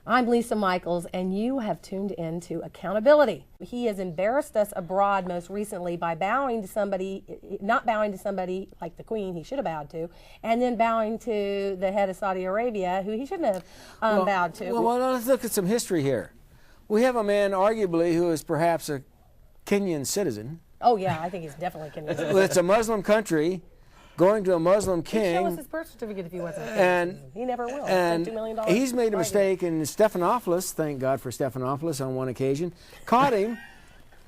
I'm Lisa Michaels, and you have tuned in to Accountability. He has embarrassed us abroad most recently by bowing to somebody, not bowing to somebody like the Queen he should have bowed to, and then bowing to the head of Saudi Arabia, who he shouldn't have bowed to. Well, let's look at some history here. We have a man, arguably, who is perhaps a Kenyan citizen. Oh, yeah, I think he's definitely Kenyan. It's a Muslim country, going to a Muslim king. He'd show us his birth certificate if he wasn't a Kenyan. He never will. And $2 million he's made a mistake, and Stephanopoulos, thank God for Stephanopoulos on one occasion, caught him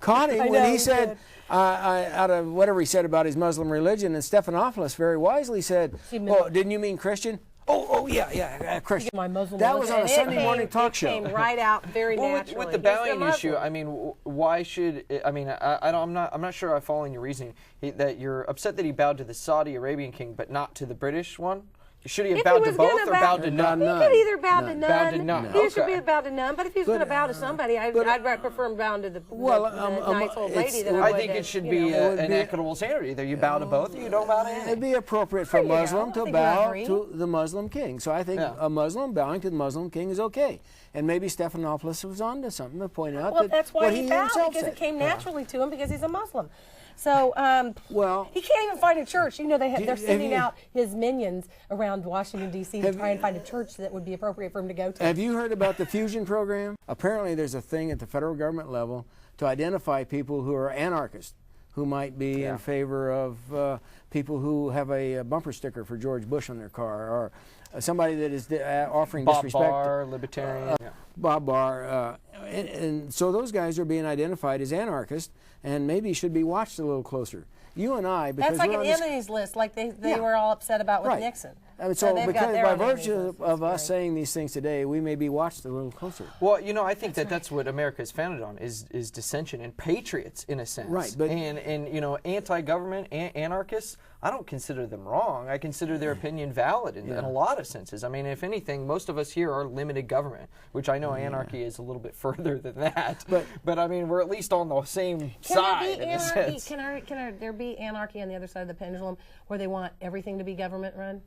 when he said, out of whatever he said about his Muslim religion, and Stephanopoulos very wisely said, "Oh, didn't you mean Christian?" Oh, yeah, Christian. My Muslim that was on a Sunday morning talk show. It came right out very naturally. With the bowing issue, I mean, why should I mean, I'm not sure I'm following your reasoning. That you're upset that he bowed to the Saudi Arabian king, but not to the British one. Should he have bowed to both or bowed to none? He could either bow to none. Bow to none. He should be bowed to none. But if he was going to bow to somebody, I'd prefer him bowing to the nice old lady. I think it should be an equitable standard. Either you bow to both or you don't bow to any. It'd be appropriate for a Muslim to bow to the Muslim king. So I think a Muslim bowing to the Muslim king is okay. And maybe Stephanopoulos was on to something to point out that that's why what he he bowed, himself because said. it came naturally to him because he's a Muslim. So he can't even find a church. You know, they're sending out his minions around Washington, D.C. to try and find a church that would be appropriate for him to go to. Have you heard about the Fusion program? Apparently there's a thing at the federal government level to identify people who are anarchists, who might be in favor of people who have a bumper sticker for George Bush on their car, or somebody that is offering disrespect. Bob Barr, libertarian. Bob Barr. And so those guys are being identified as anarchists, and maybe should be watched a little closer. You and I, because that's like an enemies list, like they were all upset about with Nixon. So because by virtue of us saying these things today, we may be watched a little closer. Well, you know, I think that's what America is founded on, is dissension and patriots, in a sense. Right. But and you know, anti-government anarchists, I don't consider them wrong. I consider their opinion valid in a lot of senses. I mean, if anything, most of us here are limited government, which I know anarchy is a little bit further than that. But I mean, we're at least on the same side. Can there be anarchy on the other side of the pendulum where they want everything to be government run?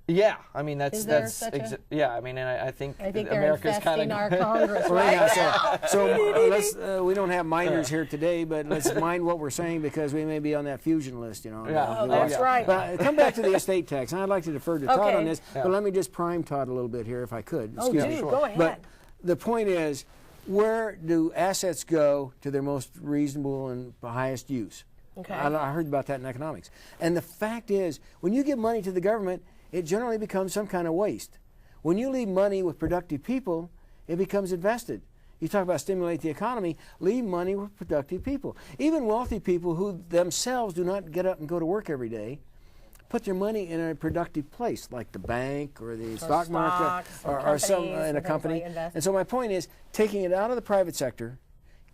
Yeah, I mean yeah. I mean, and I think America's kind of our Congress. Right? So let's we don't have minders here today, but let's mind what we're saying, because we may be on that fusion list, you know. Yeah, that's right. But come back to the estate tax, and I'd like to defer to Todd on this, but let me just prime Todd a little bit here, if I could. Excuse me. Go ahead. But the point is, where do assets go to their most reasonable and highest use? Okay. I heard about that in economics. And the fact is, when you give money to the government, it generally becomes some kind of waste. When you leave money with productive people, it becomes invested. You talk about stimulate the economy, leave money with productive people. Even wealthy people who themselves do not get up and go to work every day, put their money in a productive place, like the bank or the stock market or some in a company. And so my point is, taking it out of the private sector,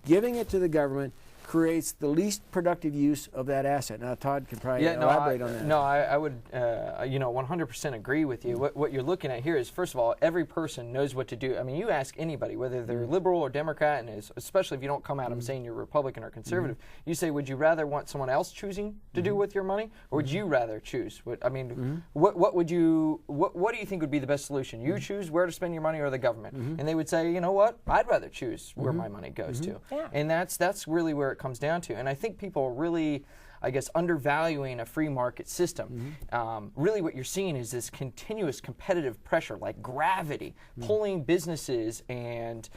giving it to the government, creates the least productive use of that asset. Now, Todd can probably elaborate on that. No, I would, 100% agree with you. What you're looking at here is, first of all, every person knows what to do. I mean, you ask anybody, whether they're liberal or Democrat, and especially if you don't come at them saying you're Republican or conservative, you say, would you rather want someone else choosing to do with your money, or would you rather choose? What do you think would be the best solution? You choose where to spend your money, or the government? And they would say, you know what, I'd rather choose where my money goes to. Yeah. And that's really where it comes down to. And I think people are really, I guess, undervaluing a free market system. Really what you're seeing is this continuous competitive pressure, like gravity, pulling businesses and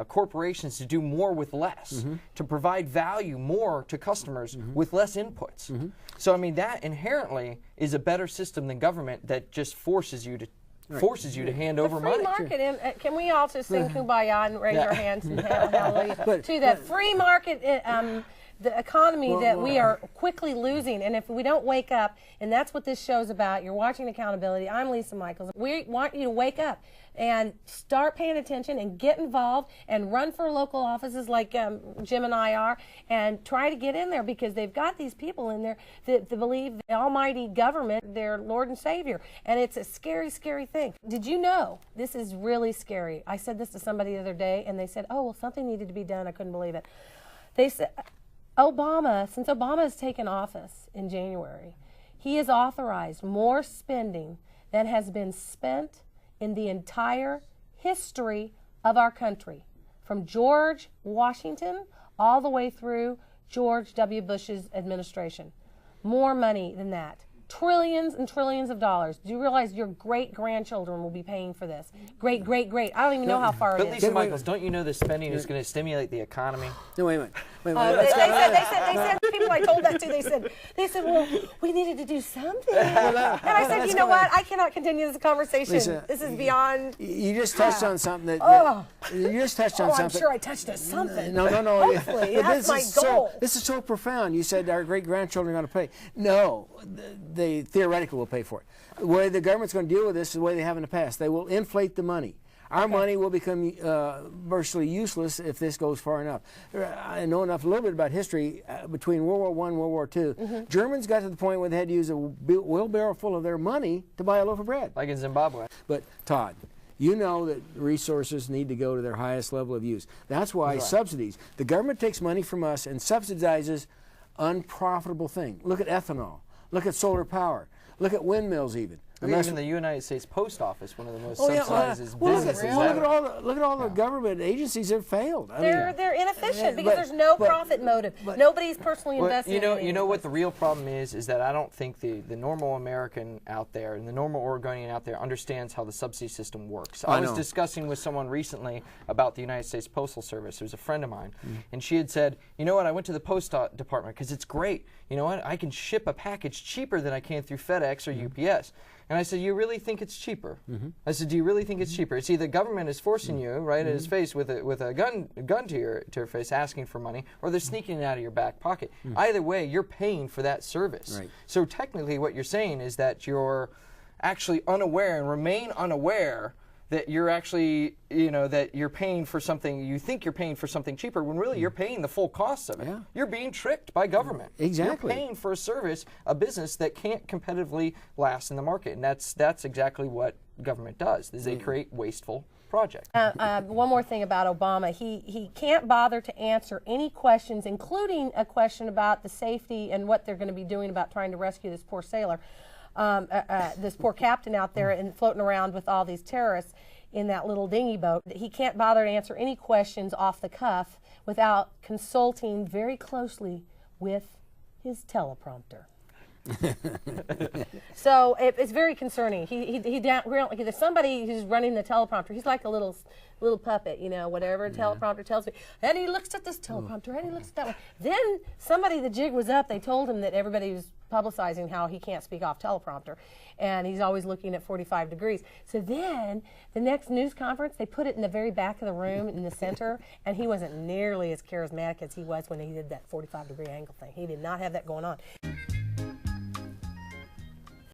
corporations to do more with less, to provide value more to customers with less inputs. So I mean, that inherently is a better system than government that just forces you to hand over money. The free market, can we all just sing Kumbaya and raise our hands and hallelujah to that free market, the economy that we are quickly losing? And if we don't wake up, and that's what this show's about, you're watching Accountability. I'm Lisa Michaels. We want you to wake up and start paying attention and get involved and run for local offices like Jim and I are, and try to get in there, because they've got these people in there that believe the almighty government, their Lord and Savior. And it's a scary, scary thing. Did you know, this is really scary. I said this to somebody the other day, and they said, oh, well, something needed to be done. I couldn't believe it. They said, since Obama has taken office in January, he has authorized more spending than has been spent in the entire history of our country, from George Washington all the way through George W. Bush's administration. More money than that. Trillions and trillions of dollars. Do you realize your great-grandchildren will be paying for this? Great. I don't even know how far it is. But Lisa Michaels, don't you know this spending is going to stimulate the economy? No, wait a minute. They said people I told that to, they said, well, we needed to do something. And I said, you know what? I cannot continue this conversation. Lisa, this is beyond. You just touched on something that. You just touched on I'm something. sure I touched on something. No. Hopefully, that's my goal. This is so profound. You said our great-grandchildren are going to pay. No, they theoretically will pay for it. The way the government's going to deal with this is the way they have in the past. They will inflate the money. Our money will become virtually useless if this goes far enough. I know enough a little bit about history between World War I and World War II. Germans got to the point where they had to use a wheelbarrow full of their money to buy a loaf of bread. Like in Zimbabwe. But Todd, you know that resources need to go to their highest level of use. That's why subsidies. The government takes money from us and subsidizes unprofitable things. Look at ethanol. Look at solar power. Look at windmills even. Even the United States Post Office, one of the most subsidized businesses ever. Look at all the government agencies that have failed. They're inefficient because there's no profit motive. Nobody's personally invested. You know what the real problem is that I don't think the normal American out there and the normal Oregonian out there understands how the subsidy system works. I was discussing with someone recently about the United States Postal Service. It was a friend of mine, and she had said, you know what, I went to the post department because it's great. You know what, I can ship a package cheaper than I can through FedEx or UPS. And I said, you really think it's cheaper? I said, do you really think it's cheaper? It's either government is forcing you, right, at his face with a gun to your face asking for money, or they're sneaking it out of your back pocket. Either way, you're paying for that service. Right. So technically what you're saying is that you're actually unaware and remain unaware that you're actually, that you're paying for something, you think you're paying for something cheaper, when really you're paying the full cost of it. Yeah. You're being tricked by government. Exactly. You're paying for a service, a business that can't competitively last in the market. And that's exactly what government does, is they create wasteful projects. One more thing about Obama. He can't bother to answer any questions, including a question about the safety and what they're going to be doing about trying to rescue this poor sailor. This poor captain out there and floating around with all these terrorists in that little dinghy boat. He can't bother to answer any questions off the cuff without consulting very closely with his teleprompter. So it's very concerning. There's somebody who's running the teleprompter. He's like a little puppet, whatever teleprompter tells me. And he looks at this teleprompter, and he looks at that one. Then somebody, the jig was up. They told him that everybody was publicizing how he can't speak off teleprompter, and he's always looking at 45 degrees. So then the next news conference, they put it in the very back of the room in the center, and he wasn't nearly as charismatic as he was when he did that 45-degree angle thing. He did not have that going on.